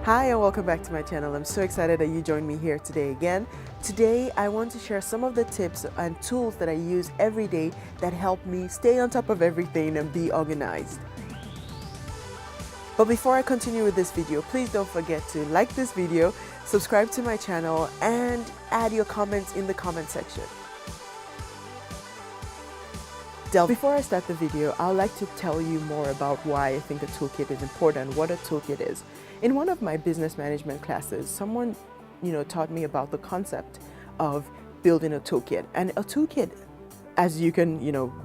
Hi and welcome back to my channel. I'm so excited that you joined me here today again. Today I want to share some of the tips and tools that I use every day that help me stay on top of everything and be organized. But before I continue with this video, please don't forget to like this video, subscribe to my channel, and add your comments in the comment section. Before I start the video, I'd like to tell you more about why I think a toolkit is important, what a toolkit is. In one of my business management classes, someone taught me about the concept of building a toolkit. And a toolkit, as you can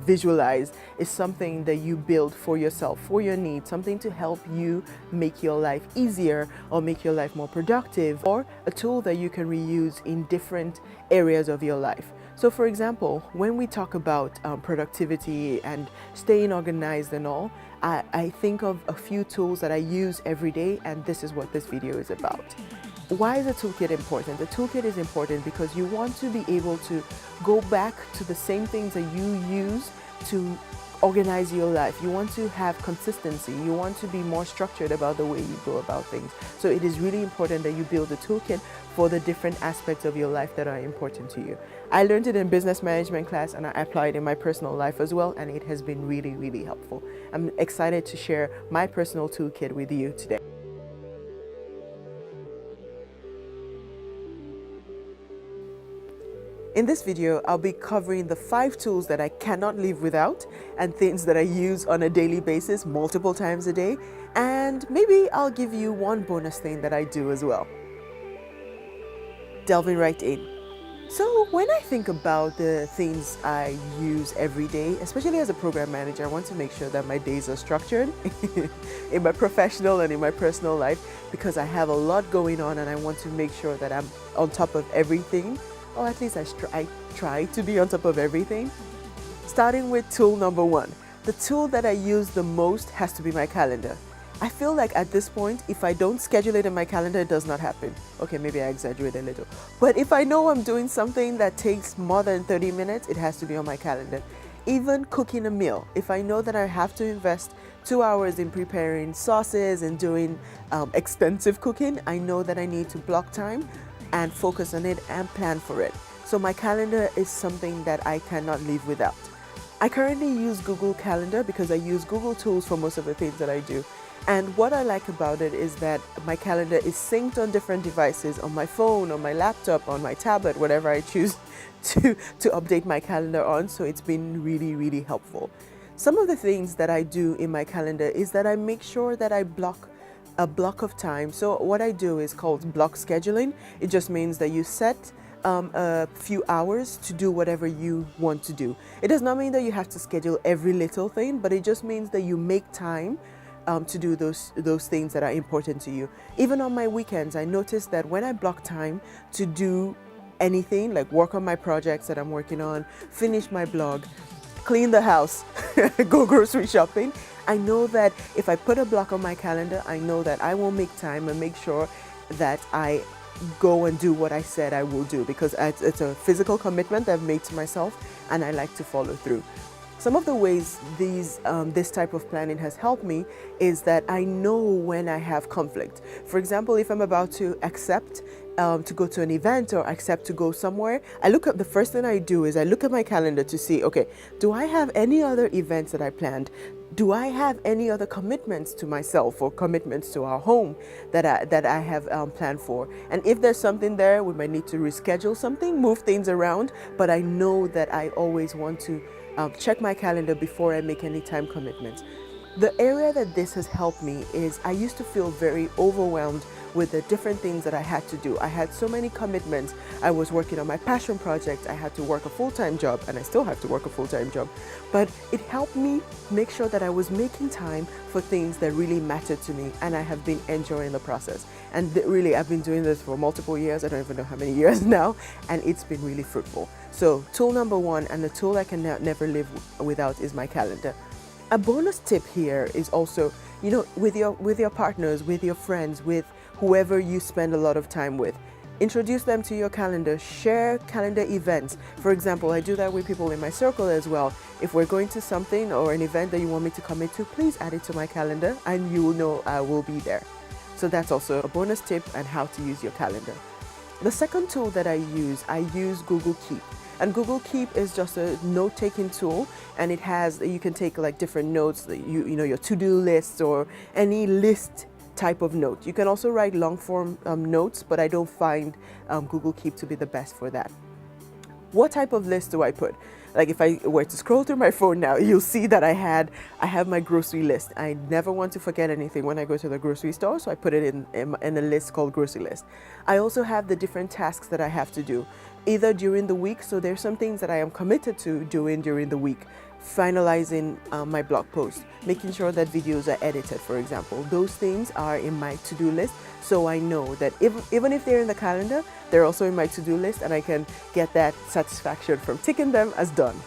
visualize, is something that you build for yourself, for your needs, something to help you make your life easier or make your life more productive, or a tool that you can reuse in different areas of your life. So for example, when we talk about productivity and staying organized and all, I think of a few tools that I use every day, and this is what this video is about. Why is a toolkit important? The toolkit is important because you want to be able to go back to the same things that you use to organize your life. You want to have consistency. You want to be more structured about the way you go about things. So it is really important that you build a toolkit for the different aspects of your life that are important to you. I learned it in business management class and I applied it in my personal life as well, and it has been really, really helpful. I'm excited to share my personal toolkit with you today. In this video, I'll be covering the 5 tools that I cannot live without and things that I use on a daily basis, multiple times a day, and maybe I'll give you one bonus thing that I do as well. Delving right in. So when I think about the things I use every day, especially as a program manager, I want to make sure that my days are structured in my professional and in my personal life, because I have a lot going on and I want to make sure that I'm on top of everything. Or at least I try to be on top of everything. Starting with tool number 1. The tool that I use the most has to be my calendar. I feel like at this point, if I don't schedule it in my calendar, it does not happen. Okay, maybe I exaggerate a little. But if I know I'm doing something that takes more than 30 minutes, it has to be on my calendar. Even cooking a meal. If I know that I have to invest 2 hours in preparing sauces and doing extensive cooking, I know that I need to block time and focus on it and plan for it. So my calendar is something that I cannot live without. I currently use Google Calendar because I use Google tools for most of the things that I do. And what I like about it is that my calendar is synced on different devices, on my phone, on my laptop, on my tablet, whatever I choose to update my calendar on. So it's been really, really helpful. Some of the things that I do in my calendar is that I make sure that I block a block of time. So what I do is called block scheduling. It just means that you set a few hours to do whatever you want to do. It does not mean that you have to schedule every little thing, but it just means that you make time to do those things that are important to you. Even on my weekends, I notice that when I block time to do anything, like work on my projects that I'm working on, finish my blog, clean the house, go grocery shopping, I know that if I put a block on my calendar, I know that I will make time and make sure that I go and do what I said I will do, because it's a physical commitment I've made to myself and I like to follow through. Some of the ways this type of planning has helped me is that I know when I have conflict. For example, if I'm about to accept to go to an event or accept to go somewhere, the first thing I do is I look at my calendar to see, okay, do I have any other events that I planned? Do I have any other commitments to myself or commitments to our home that I have planned for? And if there's something there, we might need to reschedule something, move things around, but I know that I always want to check my calendar before I make any time commitments. The area that this has helped me is I used to feel very overwhelmed with the different things that I had to do. I had so many commitments. I was working on my passion project. I had to work a full-time job, and I still have to work a full-time job. But it helped me make sure that I was making time for things that really mattered to me, and I have been enjoying the process. And really, I've been doing this for multiple years. I don't even know how many years now, and it's been really fruitful. So tool number 1, and the tool I can never live without, is my calendar. A bonus tip here is also, with your partners, with your friends, with whoever you spend a lot of time with, introduce them to your calendar, share calendar events. For example, I do that with people in my circle as well. If we're going to something or an event that you want me to commit to, please add it to my calendar and you will know I will be there. So that's also a bonus tip on how to use your calendar. The second tool that I use Google Keep. And Google Keep is just a note-taking tool, and it has, you can take like different notes, you know, your to-do lists or any list type of note. You can also write long-form notes, but I don't find Google Keep to be the best for that. What type of list do I put? Like if I were to scroll through my phone now, you'll see that I have my grocery list. I never want to forget anything when I go to the grocery store, so I put it in a list called grocery list. I also have the different tasks that I have to do, either during the week, so there's some things that I am committed to doing during the week. Finalizing my blog post, making sure that videos are edited, for example. Those things are in my to-do list, so I know that even if they're in the calendar, they're also in my to-do list, and I can get that satisfaction from ticking them as done.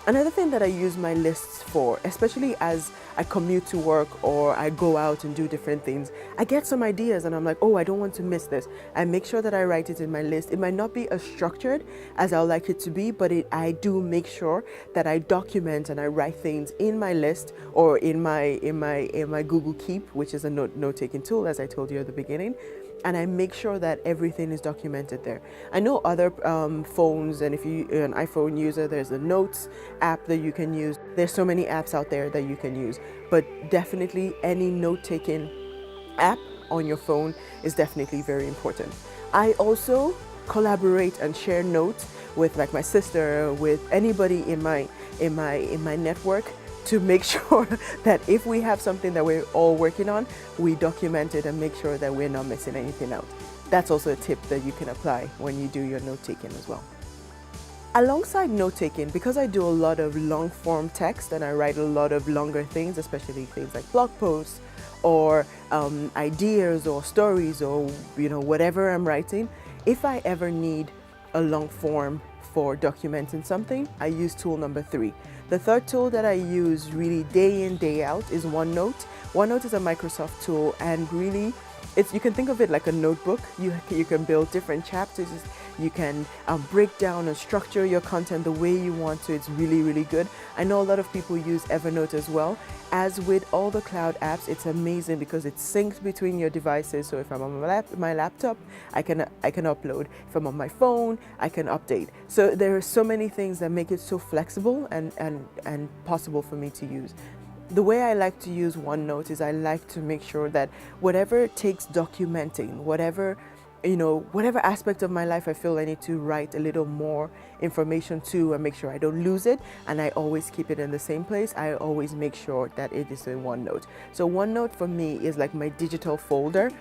Another thing that I use my lists for, especially as I commute to work or I go out and do different things, I get some ideas and I'm like, oh, I don't want to miss this. I make sure that I write it in my list. It might not be as structured as I would like it to be, but I do make sure that I document and I write things in my list or in my Google Keep, which is a note-taking tool, as I told you at the beginning. And I make sure that everything is documented there. I know other phones, and if you're an iPhone user, there's a Notes app that you can use. There's so many apps out there that you can use, but definitely any note-taking app on your phone is definitely very important. I also collaborate and share notes with like my sister, with anybody in my network, to make sure that if we have something that we're all working on, we document it and make sure that we're not missing anything out. That's also a tip that you can apply when you do your note-taking as well. Alongside note-taking, because I do a lot of long-form text and I write a lot of longer things, especially things like blog posts or ideas or stories or whatever I'm writing, if I ever need a long form for documenting something, I use tool number 3. The third tool that I use really day in, day out is OneNote. OneNote is a Microsoft tool, and really you can think of it like a notebook. You can build different chapters. You can break down and structure your content the way you want to. It's really, really good. I know a lot of people use Evernote as well. As with all the cloud apps, it's amazing because it syncs between your devices. So if I'm on my laptop, I can upload. If I'm on my phone, I can update. So there are so many things that make it so flexible and possible for me to use. The way I like to use OneNote is I like to make sure that whatever takes documenting, whatever aspect of my life I feel I need to write a little more information to and make sure I don't lose it, and I always keep it in the same place, I always make sure that it is in OneNote. So OneNote for me is like my digital folder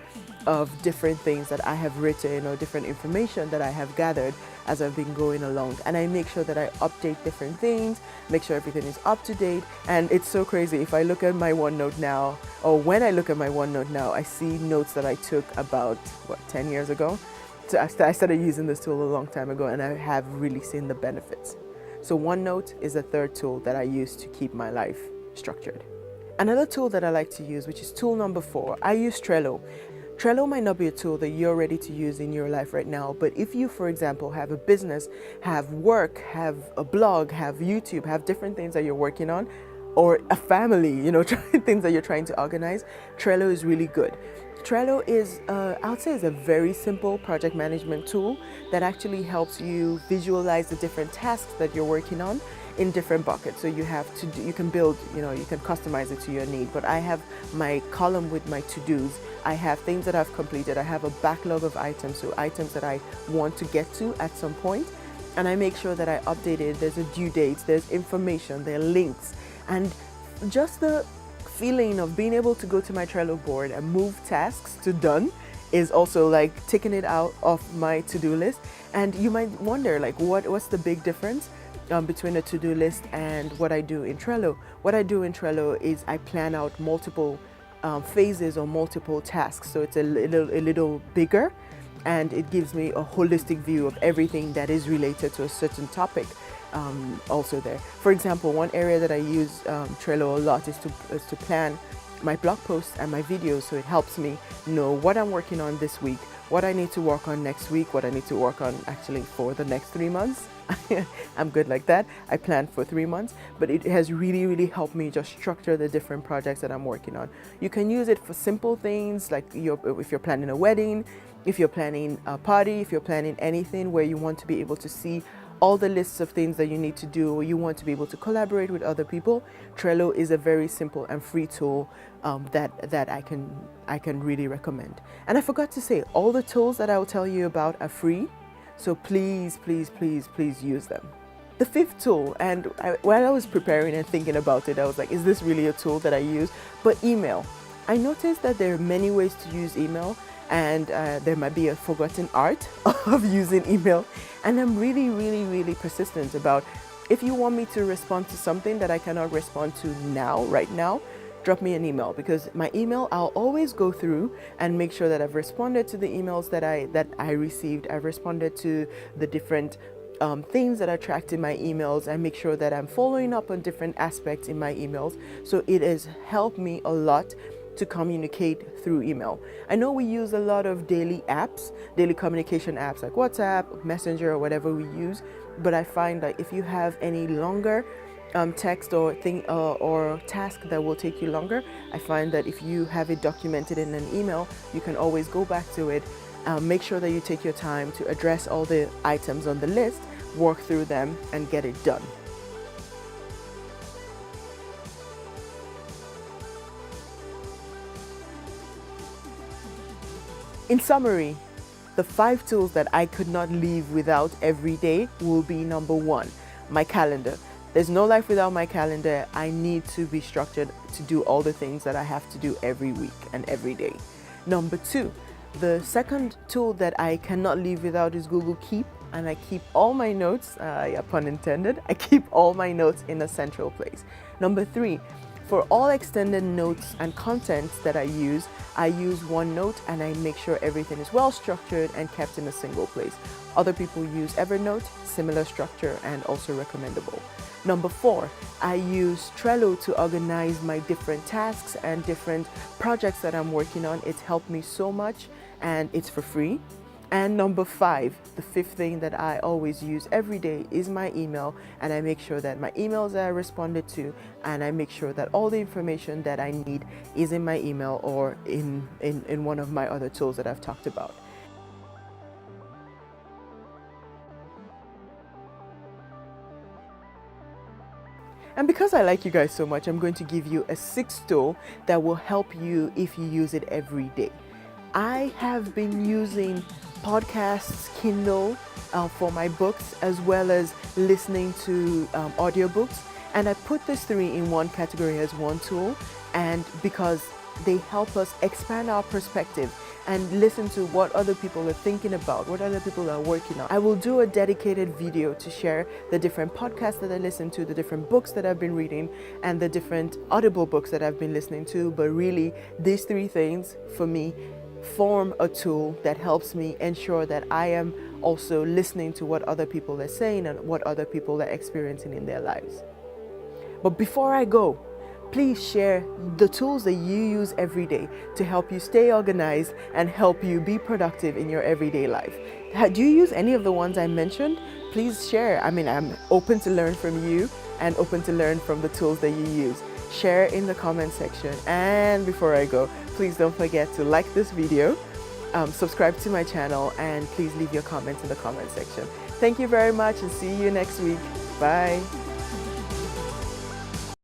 of different things that I have written or different information that I have gathered as I've been going along, and I make sure that I update different things, make sure everything is up to date. And it's so crazy, if I look at my OneNote now, or when I look at my OneNote now, I see notes that I took about 10 years ago. So I started using this tool a long time ago, and I have really seen the benefits. So OneNote is a third tool that I use to keep my life structured. Another tool that I like to use, which is tool number 4, I use Trello. Trello might not be a tool that you're ready to use in your life right now, but if you, for example, have a business, have work, have a blog, have YouTube, have different things that you're working on, or a family, things that you're trying to organize, Trello is really good. Trello is, I would say, is a very simple project management tool that actually helps you visualize the different tasks that you're working on in different buckets. So you can build, you can customize it to your need. But I have my column with my to-dos. I have things that I've completed. I have a backlog of items, so items that I want to get to at some point. And I make sure that I update it. There's a due date, there's information, there are links. And just the feeling of being able to go to my Trello board and move tasks to done is also like taking it out of my to-do list. And you might wonder, like, what's the big difference between a to-do list and what I do in Trello? What I do in Trello is I plan out multiple phases or multiple tasks, so it's a little bigger, and it gives me a holistic view of everything that is related to a certain topic. Also there. For example, one area that I use Trello a lot is to plan my blog posts and my videos, so it helps me know what I'm working on this week, what I need to work on next week, what I need to work on actually for the next 3 months. I'm good like that. I plan for 3 months, but it has really, really helped me just structure the different projects that I'm working on. You can use it for simple things like if you're planning a wedding, if you're planning a party, if you're planning anything where you want to be able to see all the lists of things that you need to do, or you want to be able to collaborate with other people. Trello is a very simple and free tool that I can really recommend. And I forgot to say, all the tools that I will tell you about are free, so please, please, please, please use them. The fifth tool, and while I was preparing and thinking about it, I was like, is this really a tool that I use? But email. I noticed that there are many ways to use email, and there might be a forgotten art of using email. And I'm really, really, really persistent about, if you want me to respond to something that I cannot respond to now, right now, drop me an email, because my email I'll always go through and make sure that I've responded to the emails that I received. I've responded to the different things that are tracked in my emails, and make sure that I'm following up on different aspects in my emails. So it has helped me a lot to communicate through email. I know we use a lot of daily communication apps like WhatsApp, Messenger, or whatever we use, but I find that if you have any longer text or thing or task that will take you longer, I find that if you have it documented in an email, you can always go back to it. Make sure that you take your time to address all the items on the list, work through them, and get it done. In summary, the 5 tools that I could not leave without every day will be: number 1, my calendar. There's no life without my calendar. I need to be structured to do all the things that I have to do every week and every day. Number 2, the second tool that I cannot live without is Google Keep, and I keep all my notes, pun intended, I keep all my notes in a central place. Number 3, for all extended notes and contents that I use OneNote, and I make sure everything is well structured and kept in a single place. Other people use Evernote, similar structure and also recommendable. Number 4, I use Trello to organize my different tasks and different projects that I'm working on. It's helped me so much, and it's for free. And number 5, the 5th thing that I always use every day is my email, and I make sure that my emails are responded to, and I make sure that all the information that I need is in my email or in one of my other tools that I've talked about. And because I like you guys so much, I'm going to give you a 6th tool that will help you if you use it every day. I have been using podcasts, Kindle for my books, as well as listening to audiobooks. And I put these 3 in one category as one tool, and because they help us expand our perspective and listen to what other people are thinking about, what other people are working on. I will do a dedicated video to share the different podcasts that I listen to, the different books that I've been reading, and the different audible books that I've been listening to. But really, these 3 things for me form a tool that helps me ensure that I am also listening to what other people are saying and what other people are experiencing in their lives. But before I go, please share the tools that you use every day to help you stay organized and help you be productive in your everyday life. Do you use any of the ones I mentioned? Please share. I mean, I'm open to learn from you and open to learn from the tools that you use. Share in the comment section. And before I go, please don't forget to like this video, subscribe to my channel, and please leave your comments in the comment section. Thank you very much, and see you next week. Bye.